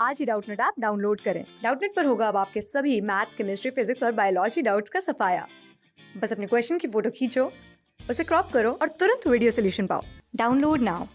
आज ही Doubtnut app download करें। Doubtnut पर होगा अब आपके सभी मैथ्स, केमिस्ट्री, फिजिक्स और बायोलॉजी डाउट्स का सफाया। बस अपने क्वेश्चन की फोटो खींचो, उसे क्रॉप करो और तुरंत वीडियो सोल्यूशन पाओ। Download now.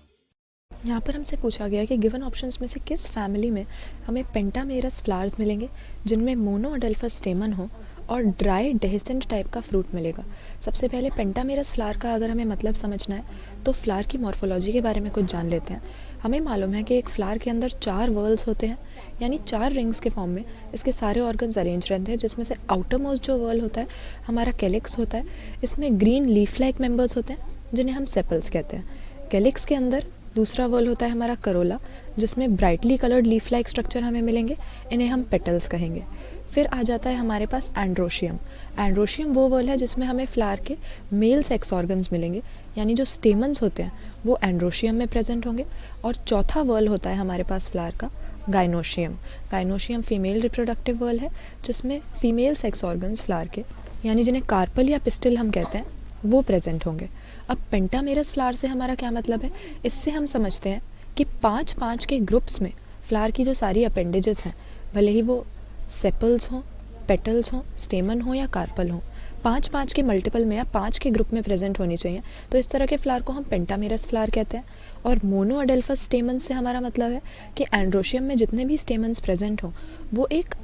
यहाँ पर हमसे पूछा गया कि गिवन ऑप्शंस में से किस फैमिली में हमें पेंटामेरस फ्लावर्स मिलेंगे जिनमें मोनोअडेल्फस स्टेमन हो और ड्राई डेहिसेंट टाइप का फ्रूट मिलेगा। सबसे पहले पेंटामेरस फ्लावर का अगर हमें मतलब समझना है तो फ्लावर की मॉर्फोलॉजी के बारे में कुछ जान लेते हैं। हमें मालूम है कि एक फ्लावर के अंदर 4 वर्ल्स होते हैं, यानी 4 रिंग्स के फॉर्म में इसके सारे ऑर्गन्स अरेंज रहते हैं, जिसमें से आउटर मोस्ट जो वर्ल होता है हमारा कैलिक्स होता है। इसमें ग्रीन लीफ लाइक मेंबर्स होते हैं जिन्हें हम सेपल्स कहते हैं। कैलिक्स के अंदर दूसरा वर्ल होता है हमारा करोला, जिसमें brightly coloured leaf like structure हमें मिलेंगे, इन्हें हम पेटल्स कहेंगे। फिर आ जाता है हमारे पास एंड्रोशियम। एंड्रोशियम वो वर्ल है जिसमें हमें फ्लावर के मेल सेक्स ऑर्गन्स मिलेंगे, यानी जो स्टेमन्स होते हैं वो एंड्रोशियम में प्रेजेंट होंगे। और चौथा वर्ल होता है हमारे पास फ्लावर का gynoecium. Gynoecium female reproductive whorl है जिसमें फीमेल सेक्स ऑर्गन्स फ्लावर के, यानी जिन्हें कार्पल या पिस्टिल हम कहते हैं, वो प्रेजेंट होंगे। अब पेंटामेरस फ्लावर से हमारा क्या मतलब है, इससे हम समझते हैं कि 5-5 के ग्रुप्स में फ्लावर की जो सारी अपेंडेजेस हैं, भले ही वो सेपल्स हों, पेटल्स हों, स्टेमन हो या कार्पल हों, 5-5 के मल्टीपल में या 5 के ग्रुप में प्रेजेंट होनी चाहिए। तो इस तरह के फ्लावर को हम पेंटामेरस फ्लावर कहते हैं। और मोनोअडेल्फस स्टेमन से हमारा मतलब है कि एंड्रोशियम में जितने भी स्टेमन्स प्रेजेंट हों वो एक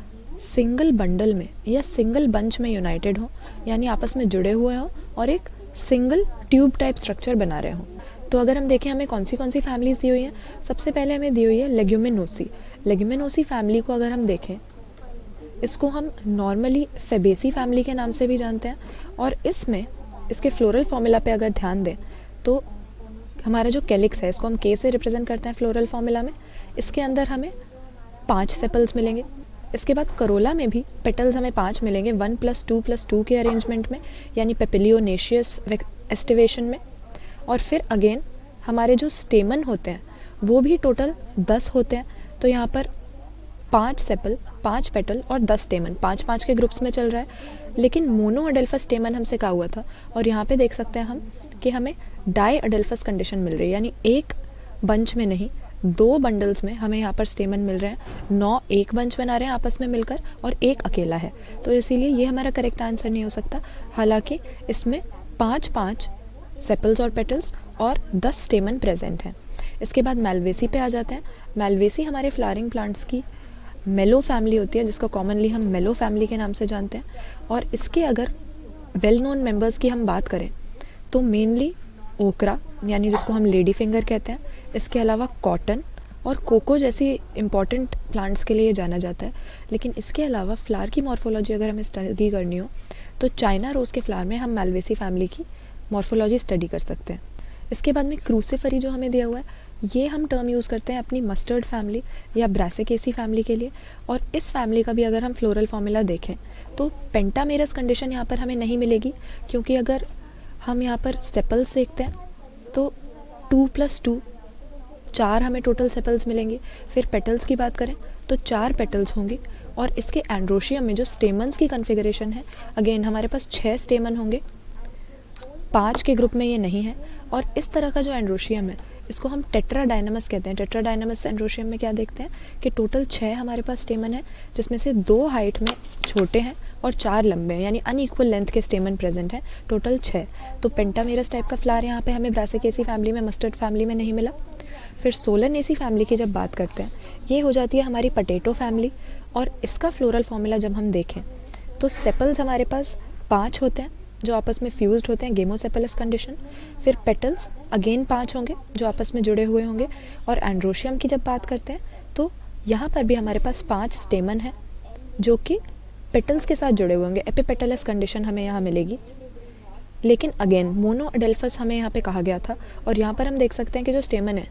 सिंगल बंडल में या सिंगल बंच में यूनाइटेड हों, यानी आपस में जुड़े हुए हों और एक सिंगल ट्यूब टाइप स्ट्रक्चर बना रहे हों। तो अगर हम देखें हमें कौन सी फैमिलीज दी हुई हैं, सबसे पहले हमें दी हुई है लेग्यूमिनोसी। लेग्यूमिनोसी फैमिली को अगर हम देखें, इसको हम नॉर्मली फेबेसी फैमिली के नाम से भी जानते हैं। और इसमें इसके फ्लोरल फॉर्मूला पे अगर ध्यान दें तो हमारा जो कैलिक्स है, इसको हम के से रिप्रेजेंट करते हैं फ्लोरल फॉर्मूला में। इसके अंदर हमें 5 सेपल्स मिलेंगे। इसके बाद करोला में भी पेटल्स हमें 5 मिलेंगे, 1+2+2 के अरेंजमेंट में, यानी पेपिलियोनेशियस एस्टिवेशन में। और फिर अगेन हमारे जो स्टेमन होते हैं वो भी टोटल 10 होते हैं। तो यहाँ पर 5 सेपल, 5 पेटल और 10 स्टेमन 5-5 के ग्रुप्स में चल रहा है। लेकिन मोनोअडेल्फस स्टेमन हमसे कहा हुआ था, और यहाँ पे देख सकते हैं हम कि हमें डाई अडेल्फस कंडीशन मिल रही है, यानी एक बंच में नहीं 2 बंडल्स में हमें यहाँ पर स्टेमन मिल रहे हैं। 9 एक बंच बना रहे हैं आपस में मिलकर और एक अकेला है, तो इसीलिए ये हमारा करेक्ट आंसर नहीं हो सकता। हालांकि इसमें 5-5 सेपल्स और पेटल्स और 10 स्टेमन प्रेजेंट हैं। इसके बाद मैलवेसी पे आ जाते हैं। मैलवेसी हमारे फ्लावरिंग प्लांट्स की मेलो फैमिली होती है, जिसको कॉमनली हम मेलो फैमिली के नाम से जानते हैं। और इसके अगर वेल नोन मेंबर्स की हम बात करें तो मेनली ओकरा, यानी जिसको हम लेडी फिंगर कहते हैं, इसके अलावा कॉटन और कोको जैसी इंपॉर्टेंट प्लांट्स के लिए जाना जाता है। लेकिन इसके अलावा फ्लावर की मॉर्फोलॉजी अगर हमें स्टडी करनी हो तो चाइना रोज़ के फ्लावर में हम मैलवेसी फैमिली की मॉर्फोलॉजी स्टडी कर सकते हैं। इसके बाद में क्रूसिफरी जो हमें दिया हुआ है, ये हम टर्म यूज़ करते हैं अपनी मस्टर्ड फैमिली या ब्रासिकेसी फैमिली के लिए। और इस फैमिली का भी अगर हम फ्लोरल फॉर्मूला देखें तो पेंटामेरस कंडीशन यहाँ पर हमें नहीं मिलेगी, क्योंकि अगर हम यहाँ पर सेपल्स देखते हैं तो 2+2 4 हमें टोटल सेपल्स मिलेंगे। फिर पेटल्स की बात करें तो 4 पेटल्स होंगे। और इसके एंड्रोशियम में जो स्टेमन्स की कन्फिगरेशन है, अगेन हमारे पास 6 स्टेमन होंगे, 5 के ग्रुप में ये नहीं है। और इस तरह का जो एंड्रोशियम है इसको हम टेट्राडाइनमस कहते हैं। टेट्राडाइनमस एंड्रोशियम में क्या देखते हैं कि टोटल 6 हमारे पास स्टेमन है, जिसमें से 2 हाइट में छोटे हैं और 4 लंबे हैं, यानी अनइक्वल लेंथ के स्टेमन प्रेजेंट हैं, टोटल 6। तो पेंटामेरस टाइप का फ्लावर यहाँ पे हमें ब्रासिकेसी फैमिली में, मस्टर्ड फैमिली में नहीं मिला। फिर सोलनेसी फैमिली की जब बात करते हैं, ये हो जाती है हमारी पटेटो फैमिली। और इसका फ्लोरल फॉर्मूला जब हम देखें तो सेपल्स हमारे पास 5 होते हैं जो आपस में फ्यूज्ड होते हैं, गेमोसेपलस कंडीशन। फिर पेटल्स अगेन 5 होंगे जो आपस में जुड़े हुए होंगे। और एंड्रोशियम की जब बात करते हैं तो यहाँ पर भी हमारे पास 5 स्टेमन हैं जो कि पेटल्स के साथ जुड़े हुए होंगे, एपिपेटलस कंडीशन हमें यहाँ मिलेगी। लेकिन अगेन मोनोअडेल्फस हमें यहाँ पे कहा गया था। और यहाँ पर हम देख सकते हैं कि जो स्टेमन है,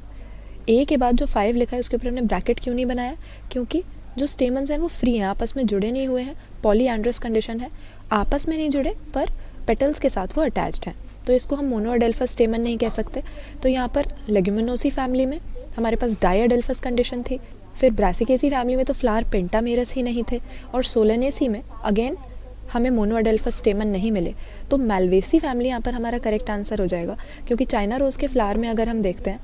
ए के बाद जो 5 लिखा है उसके ऊपर हमने ब्रैकेट क्यों नहीं बनाया, क्योंकि जो स्टेमन्स हैं वो फ्री हैं, आपस में जुड़े नहीं हुए हैं, पॉलीएंड्रस कंडीशन है, आपस में नहीं जुड़े पर पेटल्स के साथ वो अटैच्ड हैं, तो इसको हम मोनोअडेल्फस स्टेमन नहीं कह सकते। तो यहाँ पर लेग्यूमिनोसी फैमिली में हमारे पास डाईअडेल्फस कंडीशन थी। फिर ब्रासिकेसी फैमिली में तो फ्लावर पेंटामेरस ही नहीं थे। और सोलनेसी में अगेन हमें मोनोअडेल्फस स्टेमन नहीं मिले। तो मैलवेसी फैमिली यहाँ पर हमारा करेक्ट आंसर हो जाएगा, क्योंकि चाइना रोज़ के फ्लावर में अगर हम देखते हैं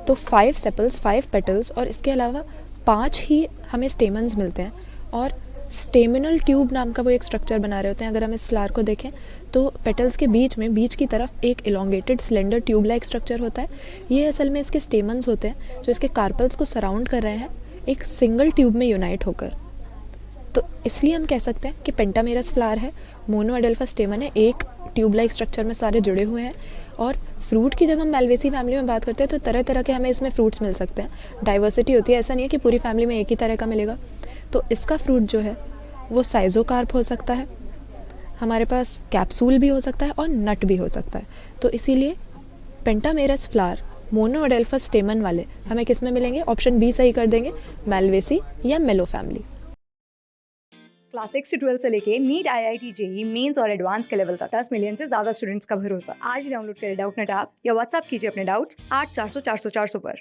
तो 5 सेपल्स, 5 पेटल्स और इसके अलावा 5 ही हमें स्टेमन्स मिलते हैं और स्टेमिनल ट्यूब नाम का वो एक स्ट्रक्चर बना रहे होते हैं। अगर हम इस फ्लावर को देखें तो पेटल्स के बीच में बीच की तरफ एक elongated slender tube like structure होता है। ये असल में इसके स्टेमन्स होते हैं जो इसके कार्पल्स को सराउंड कर रहे हैं एक सिंगल ट्यूब में यूनाइट होकर। तो इसलिए हम कह सकते हैं कि पेंटामेरस फ्लावर है, मोनो एडेल्फा स्टेमन है, एक ट्यूब लाइक स्ट्रक्चर में सारे जुड़े हुए हैं। और फ्रूट की जब हम मेलवेसी फैमिली में बात करते हैं तो तरह तरह के हमें इसमें फ्रूट्स मिल सकते हैं। डाइवर्सिटी होती है, ऐसा नहीं है कि पूरी फैमिली में एक ही तरह का मिलेगा। तो इसका फ्रूट जो है वो साइजोकार्प हो सकता है, हमारे पास कैप्सूल भी हो सकता है और नट भी हो सकता है। तो इसीलिए पेंटामेरस फ्लावर मोनो एडेल्फस स्टेमन वाले हमें किस में मिलेंगे? ऑप्शन बी सही कर देंगे, मेलवेसी या मेलो फैमिली। क्लास 6 से 12 से लेके नीट, IIT, जेई मेंस और एडवांस के लेवल तक 10 मिलियन से ज्यादा स्टूडेंट्स का भरोसा। आज ही डाउनलोड करें डाउटनेट ऐप या व्हाट्सएप कीजिए अपने डाउट्स 8400 400 400 पर।